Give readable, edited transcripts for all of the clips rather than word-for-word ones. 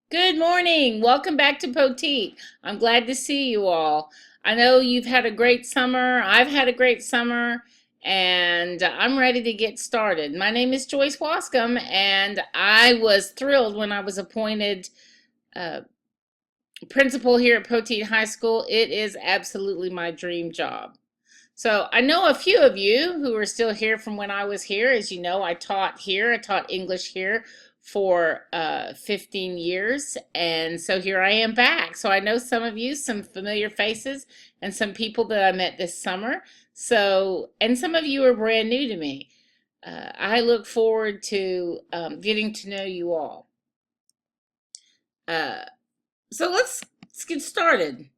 Good morning. Welcome back to Poteet. I'm glad to see you all. I know you've had a great summer. I've had a great summer, and I'm ready to get started. My name is Joyce Wascom, and I was thrilled when I was appointed uh, principal here at Poteet High School. It is absolutely my dream job. So I know a few of you who are still here from when I was here. As you know, I taught here. I taught English here for 15 years. And so here I am back. So I know some of you, some familiar faces, and some people that I met this summer. So, and some of you are brand new to me. I look forward to getting to know you all. Uh, so let's get started.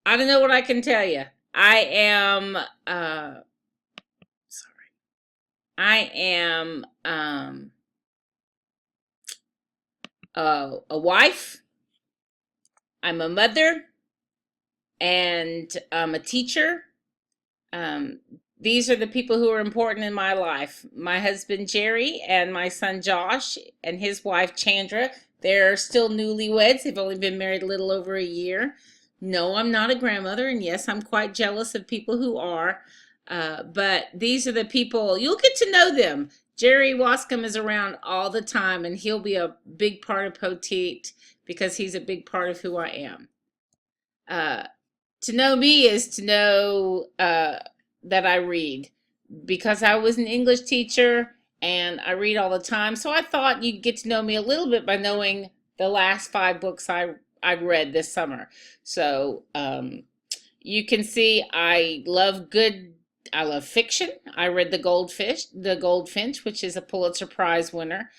I don't know what I can tell you. I am I am a wife, I'm a mother, and I'm a teacher. Um, these are the people who are important in my life. My husband Jerry and my son Josh and his wife Chandra. They're still newlyweds. They've only been married a little over a year. No, I'm not a grandmother, and yes, I'm quite jealous of people who are. But these are the people, you'll get to know them. Jerry Wascom is around all the time, and he'll be a big part of Poteet because he's a big part of who I am. Uh, to know me is to know that I read because I was an English teacher and I read all the time. So I thought you'd get to know me a little bit by knowing the last 5 books I've read this summer. So you can see I love fiction. I read The Goldfinch, which is a Pulitzer Prize winner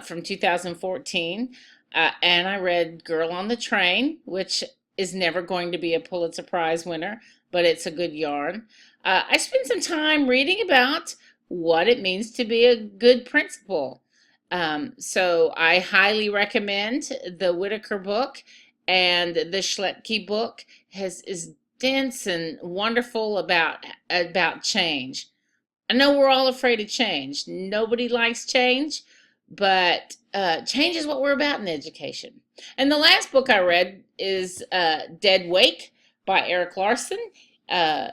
from 2014. And I read Girl on the Train, which is never going to be a Pulitzer Prize winner, but it's a good yarn. I spent some time reading about what it means to be a good principal. So I highly recommend the Whitaker book, and the Schletke book is dense and wonderful about change. I know we're all afraid of change. Nobody likes change, but change is what we're about in education. And the last book I read is Dead Wake by Eric Larson. Uh,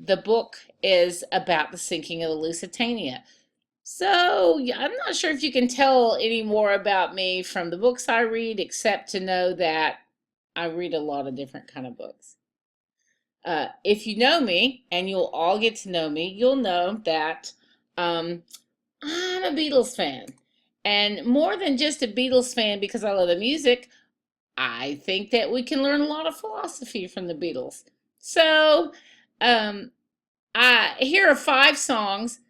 the book is about the sinking of the Lusitania. So yeah, I'm not sure if you can tell any more about me from the books I read, except to know that I read a lot of different kind of books. If you know me, and you'll all get to know me, you'll know that um, I'm a Beatles fan. And more than just a Beatles fan because I love the music, I think that we can learn a lot of philosophy from the Beatles. So, um, here are 5 songs,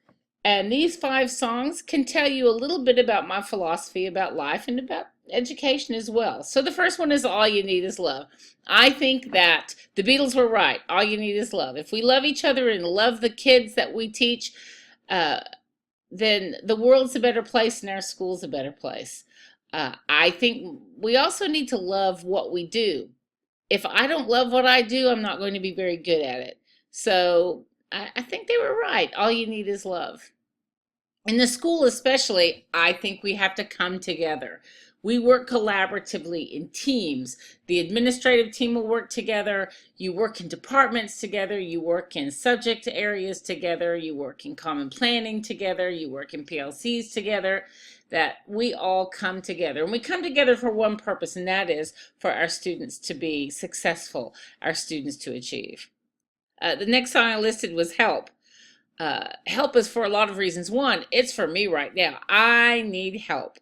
and these 5 songs can tell you a little bit about my philosophy about life and about education as well. So the first one is All You Need Is Love. I think that the Beatles were right. All you need is love. If we love each other and love the kids that we teach, uh, then the world's a better place and our school's a better place. I think we also need to love what we do. If I don't love what I do, I'm not going to be very good at it. So I think they were right. All you need is love. In the school, especially, I think we have to come together. We work collaboratively in teams. The administrative team will work together. You work in departments together. You work in subject areas together. You work in common planning together. You work in PLCs together. That we all come together. And we come together for one purpose, and that is for our students to be successful, our students to achieve. The next song I listed was Help. Help is for a lot of reasons. One, it's for me right now. I need help.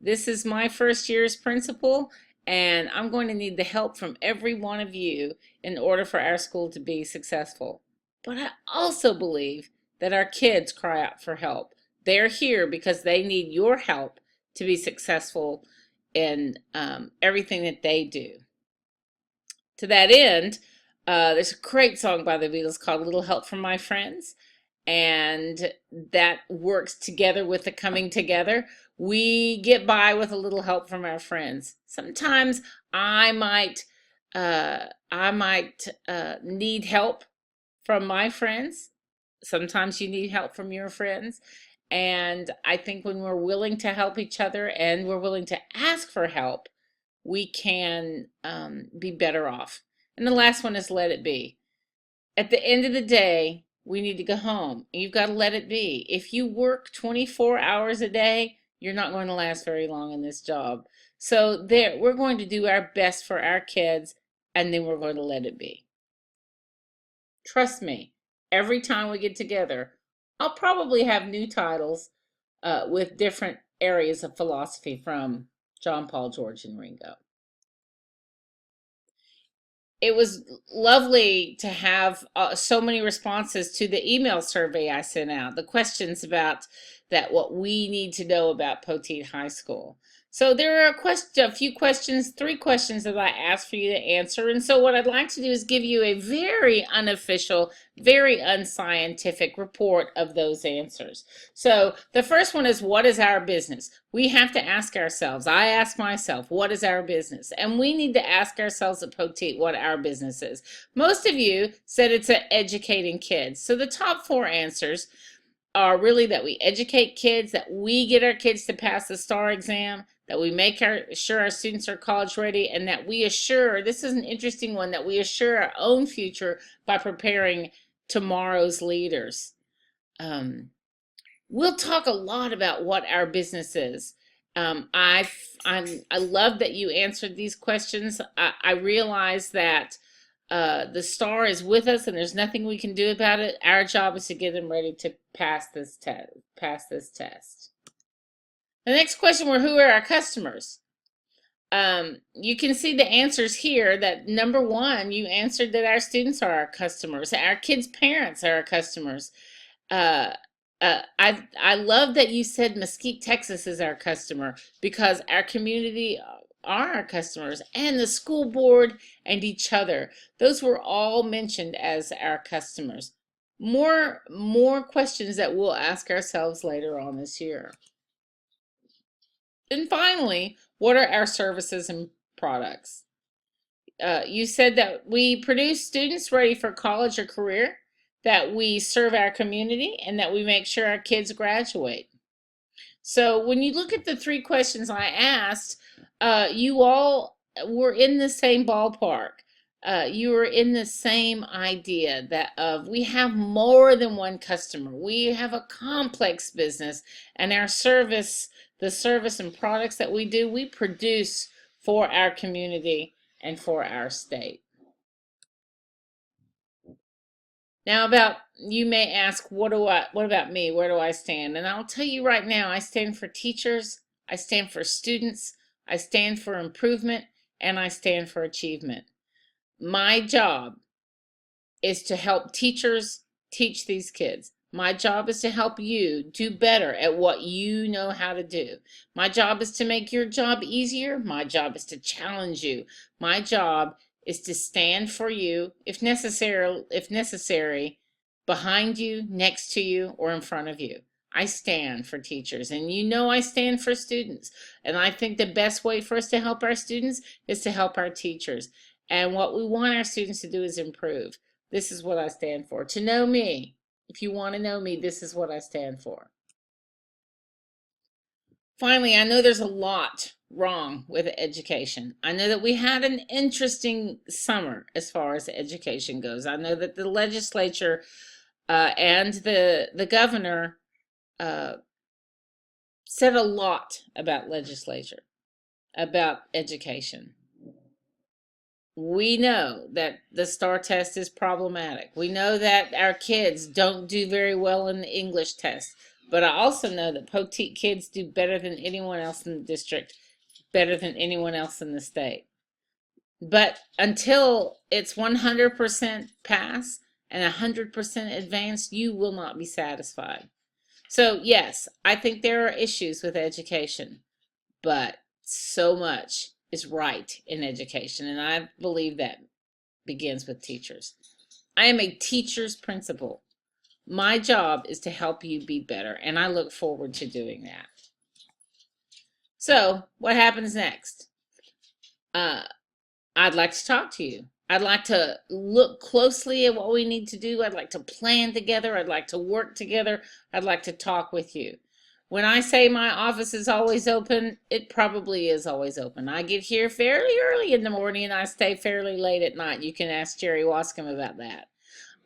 This is my first year as principal, and I'm going to need the help from every one of you in order for our school to be successful. But I also believe that our kids cry out for help. They're here because they need your help to be successful in everything that they do. To that end, there's a great song by the Beatles called Little Help from My Friends, and that works together with the coming together. We get by with a little help from our friends. Sometimes I might need help from my friends. Sometimes you need help from your friends. And I think when we're willing to help each other and we're willing to ask for help, we can be better off. And the last one is let it be. At the end of the day, we need to go home. You've got to let it be. If you work 24 hours a day, you're not going to last very long in this job. So there, we're going to do our best for our kids, and then we're going to let it be. Trust me, every time we get together, I'll probably have new titles with different areas of philosophy from John, Paul, George, and Ringo. It was lovely to have so many responses to the email survey I sent out, the questions about that, what we need to know about Poteet High School. So there are a few questions, 3 questions that I asked for you to answer. And so what I'd like to do is give you a very unofficial, very unscientific report of those answers. So the first one is, what is our business? We have to ask ourselves, I ask myself, what is our business? And we need to ask ourselves at Poteet what our business is. Most of you said it's educating kids. So the top 4 answers are really that we educate kids, that we get our kids to pass the STAR exam, that we make sure our students are college ready, and that we assure, this is an interesting one, that we assure our own future by preparing tomorrow's leaders. We'll talk a lot about what our business is. I love that you answered these questions. I realize that the STAR is with us, and there's nothing we can do about it. Our job is to get them ready to pass this test. The next question were, who are our customers? You can see the answers here. That number 1, you answered that our students are our customers. Our kids' parents are our customers. I love that you said Mesquite, Texas is our customer, because our community are our customers, and the school board and each other. Those were all mentioned as our customers. More questions that we'll ask ourselves later on this year. And finally, what are our services and products? You said that we produce students ready for college or career, that we serve our community, and that we make sure our kids graduate. So when you look at the 3 questions I asked, you all were in the same ballpark. You were in the same idea that we have more than one customer. We have a complex business, and our service, the service and products that we do, we produce for our community and for our state. Now, you may ask, what about me? Where do I stand? And I'll tell you right now, I stand for teachers, I stand for students, I stand for improvement, and I stand for achievement. My job is to help teachers teach these kids. My job is to help you do better at what you know how to do. My job is to make your job easier. My job is to challenge you. My job is to stand for you, if necessary, behind you, next to you, or in front of you. I stand for teachers, and you know I stand for students. And I think the best way for us to help our students is to help our teachers. And what we want our students to do is improve. This is what I stand for. To know me, if you want to know me, this is what I stand for. Finally, I know there's a lot wrong with education. I know that we had an interesting summer as far as education goes. I know that the legislature and the governor said a lot about education. We know that the STAR test is problematic. We know that our kids don't do very well in the English test. But I also know that Poteet kids do better than anyone else in the district, better than anyone else in the state. But until it's 100% pass and 100% advanced, you will not be satisfied. So yes, I think there are issues with education, but so much is right in education, and I believe that begins with teachers. I am a teacher's principal. My job is to help you be better, and I look forward to doing that. So, what happens next? I'd like to talk to you. I'd like to look closely at what we need to do. I'd like to plan together. I'd like to work together. I'd like to talk with you. When I say my office is always open, it probably is always open. I get here fairly early in the morning and I stay fairly late at night. You can ask Jerry Wascom about that.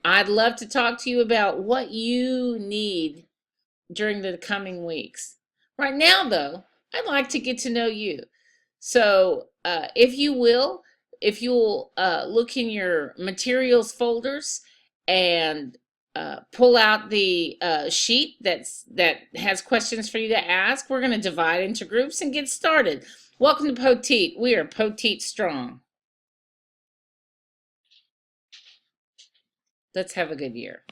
I'd love to talk to you about what you need during the coming weeks. Right now, though, I'd like to get to know you. So, if you'll look in your materials folders and pull out the sheet that has questions for you to ask, we're going to divide into groups and get started. Welcome to Poteet. We are Poteet Strong. Let's have a good year.